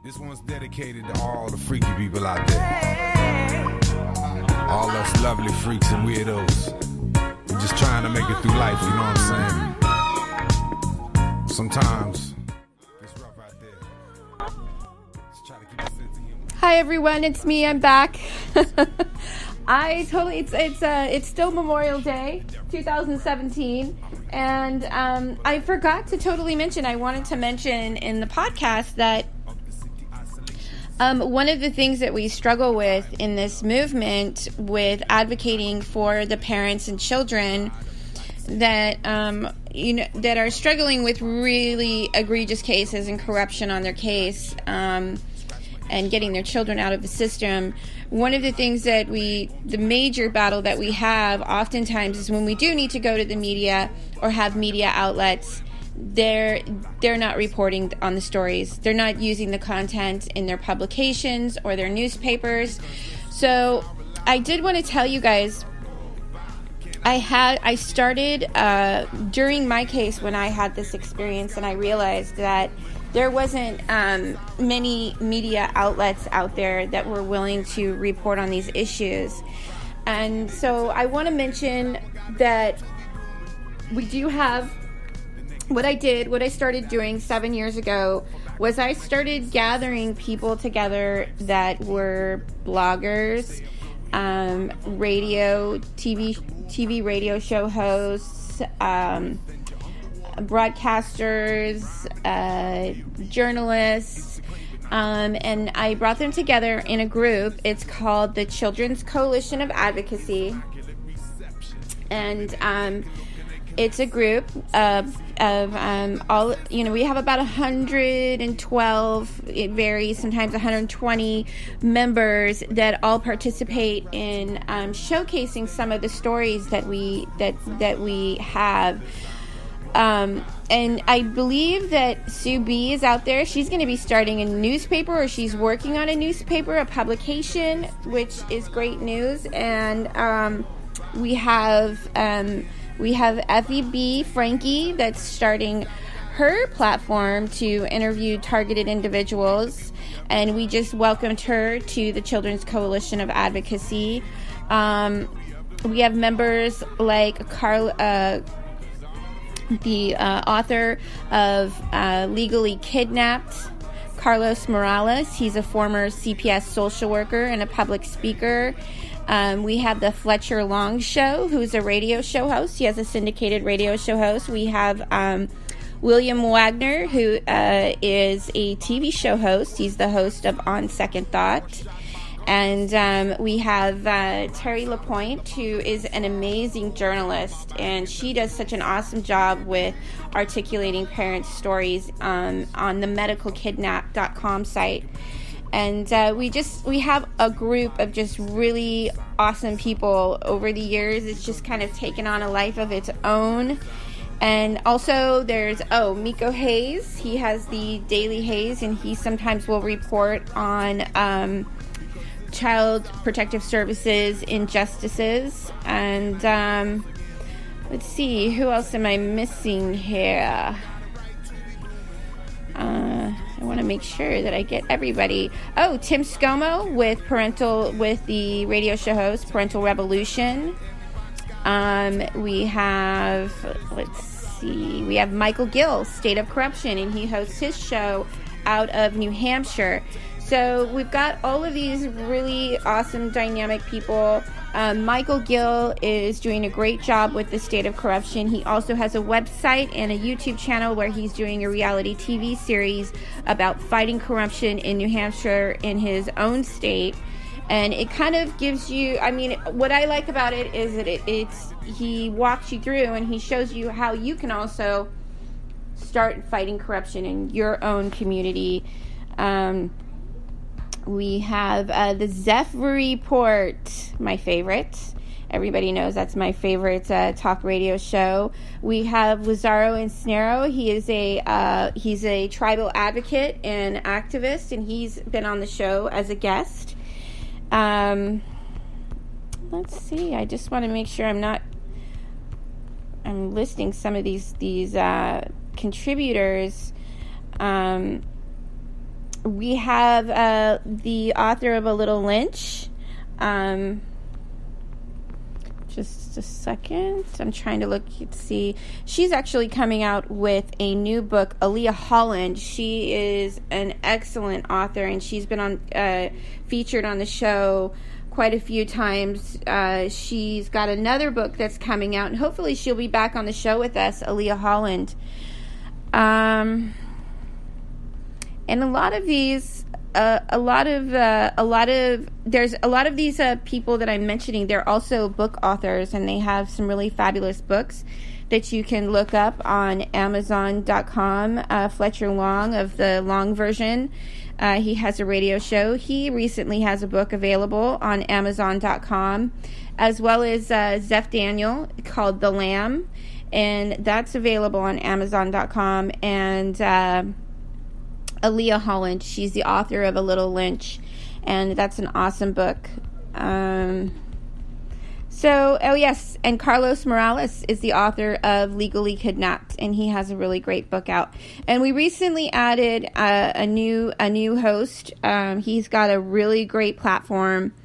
This one's dedicated to all the freaky people out there. All us lovely freaks and weirdos. We're just trying to make it through life, you know what I'm saying? Sometimes it's rough out there. Just try to keep a sense of humor. Hi everyone, it's me. I'm back. It's still Memorial Day, 2017, and I forgot to totally mention. I wanted to mention in the podcast that one of the things that we struggle with in this movement with advocating for the parents and children that that are struggling with really egregious cases and corruption on their case and getting their children out of the system. One of the things that the major battle that we have oftentimes is when we do need to go to the media or have media outlets, they're not reporting on the stories. They're not using the content in their publications or their newspapers. So I did want to tell you guys, I started during my case when I had this experience, and I realized that there wasn't many media outlets out there that were willing to report on these issues. And so I want to mention that we do have what I started doing 7 years ago was I started gathering people together that were bloggers, TV radio show hosts, broadcasters, journalists, and I brought them together in a group. It's called the Children's Coalition of Advocacy, and it's a group of all, we have about 112, it varies, sometimes 120 members that all participate in showcasing some of the stories that we have. And I believe that Sue B is out there. She's going to be starting a newspaper, or she's working on a newspaper, a publication, which is great news. And we have Effie B. Frankie that's starting her platform to interview targeted individuals, and we just welcomed her to the Children's Coalition of Advocacy. We have members like the author of Legally Kidnapped, Carlos Morales. He's a former CPS social worker and a public speaker. We have the Fletcher Long Show, who's a radio show host. He has a syndicated radio show host. We have William Wagner, who is a TV show host. He's the host of On Second Thought. And we have Terry LaPointe, who is an amazing journalist, and she does such an awesome job with articulating parents' stories on the medicalkidnap.com site. And we have a group of just really awesome people over the years. It's just kind of taken on a life of its own. And also there's Miko Hayes. He has the Daily Hayes, and he sometimes will report on Child Protective Services injustices. And let's see, who else am I missing here? I want to make sure that I get everybody. Tim Scomo with the radio show host Parental Revolution. We have Michael Gill, State of Corruption, and he hosts his show out of New Hampshire. So we've got all of these really awesome, dynamic people. Michael Gill is doing a great job with the State of Corruption. He also has a website and a YouTube channel where he's doing a reality TV series about fighting corruption in New Hampshire in his own state. And it kind of gives you, what I like about it is that he walks you through and he shows you how you can also start fighting corruption in your own community. We have the Zephyr Report, my favorite. Everybody knows that's my favorite talk radio show. We have Lazaro Encero. He's a tribal advocate and activist, and he's been on the show as a guest. Let's see. I just want to make sure I'm listing some of these contributors. We have the author of A Little Lynch. Just a second. I'm trying to look to see. She's actually coming out with a new book, Aaliyah Holland. She is an excellent author, and she's been on featured on the show quite a few times. She's got another book that's coming out, and hopefully she'll be back on the show with us, Aaliyah Holland. And a lot of these, there's a lot of these people that I'm mentioning. They're also book authors, and they have some really fabulous books that you can look up on Amazon.com. Fletcher Long of the Long version. He has a radio show. He recently has a book available on Amazon.com, as well as Zeph Daniel called The Lamb, and that's available on Amazon.com. And Aaliyah Holland, she's the author of A Little Lynch, and that's an awesome book. And Carlos Morales is the author of Legally Kidnapped, and he has a really great book out. And we recently added a new host. He's got a really great platform,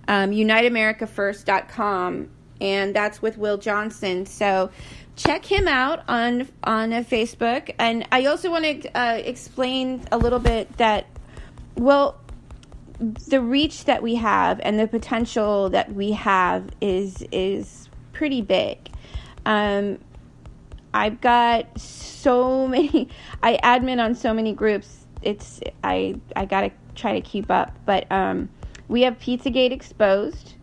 UniteAmericaFirst.com, and that's with Will Johnson. So check him out on Facebook. And I also want to explain a little bit that, well, the reach that we have and the potential that we have is pretty big. I've got so many. I admin on so many groups. I gotta try to keep up. But we have Pizzagate Exposed,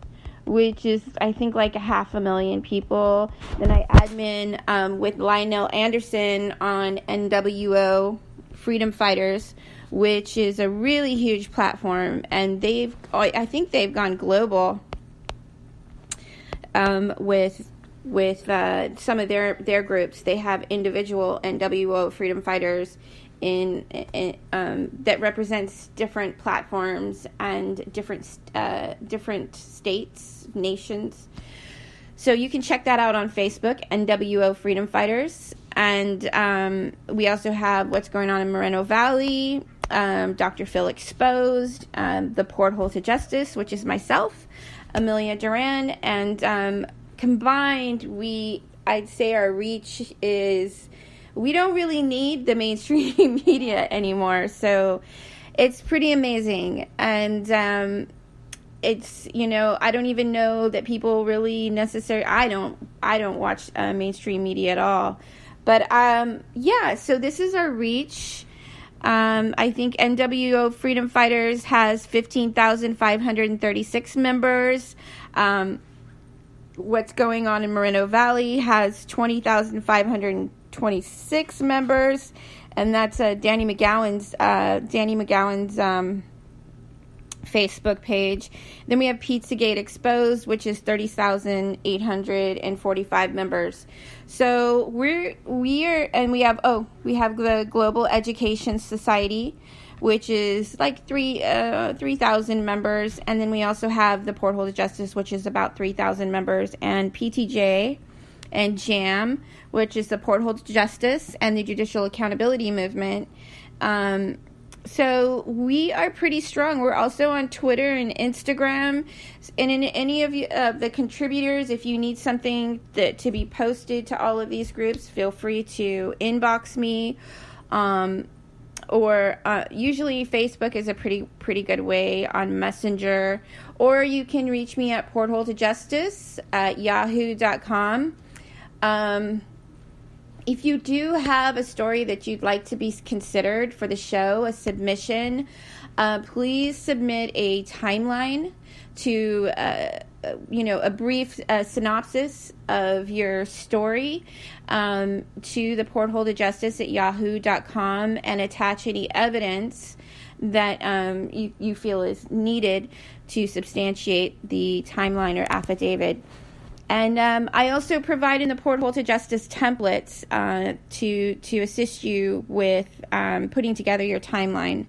which is, I think, like 500,000 people. Then I admin with Lionel Anderson on NWO Freedom Fighters, which is a really huge platform, and I think they've gone global with some of their groups. They have individual NWO Freedom Fighters in that represents different platforms and different states, nations. So you can check that out on Facebook, NWO Freedom Fighters. And we also have what's going on in Moreno Valley, Dr. Phil Exposed, the Porthole to Justice, which is myself, Amelia Duran, and combined, I'd say our reach is, we don't really need the mainstream media anymore, so it's pretty amazing. And it's, I don't even know that people really necessarily, I don't watch mainstream media at all, but so this is our reach. I think NWO Freedom Fighters has 15,536 members. What's going on in Moreno Valley has 20,526 members, and that's Danny McGowan's Facebook page. Then we have Pizzagate Exposed, which is 30,845 members. So we have the Global Education Society, which is like 3,000 members, and then we also have the Porthole to Justice, which is about 3,000 members, and PTJ and JAM, which is the Porthole to Justice and the Judicial Accountability Movement. So we are pretty strong. We're also on Twitter and Instagram. And in any of the contributors, if you need something to be posted to all of these groups, feel free to inbox me. Or usually Facebook is a pretty good way on Messenger. Or you can reach me at portholetojustice@yahoo.com. If you do have a story that you'd like to be considered for the show, a submission, please submit a timeline to, a brief synopsis of your story to the portholetojustice@yahoo.com, and attach any evidence that you feel is needed to substantiate the timeline or affidavit. And I also provide in the Porthole to Justice templates to assist you with putting together your timeline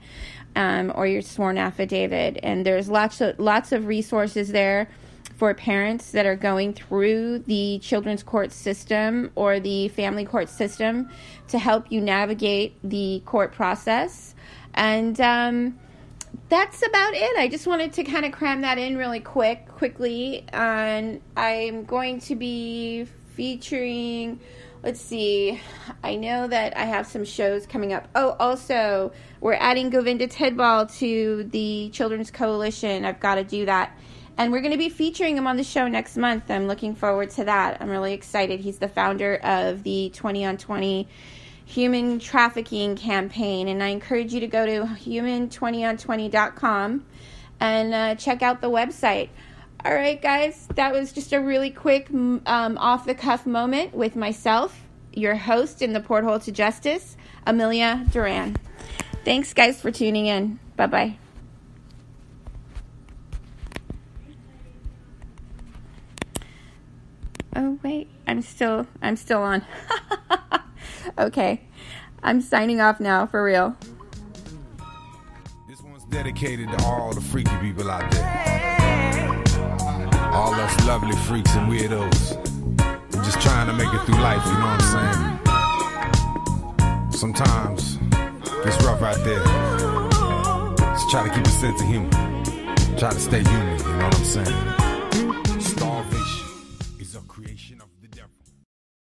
or your sworn affidavit. And there's lots of resources there for parents that are going through the children's court system or the family court system to help you navigate the court process. And that's about it. I just wanted to kind of cram that in really quickly. And I'm going to be featuring, let's see, I know that I have some shows coming up. Oh, also, we're adding Govinda Tidbal to the Children's Coalition. I've got to do that. And we're going to be featuring him on the show next month. I'm looking forward to that. I'm really excited. He's the founder of the 20 on 20 human trafficking campaign. And I encourage you to go to human20on20.com and check out the website. All right, guys, that was just a really quick off-the-cuff moment with myself, your host in the Porthole to Justice, Amelia Duran. Thanks, guys, for tuning in. Bye-bye. Oh, wait, I'm still on. Okay, I'm signing off now, for real. This one's dedicated to all the freaky people out there. All us lovely freaks and weirdos. I'm just trying to make it through life, you know what I'm saying? Sometimes it's rough out there. Just try to keep a sense of humor. Try to stay human, you know what I'm saying?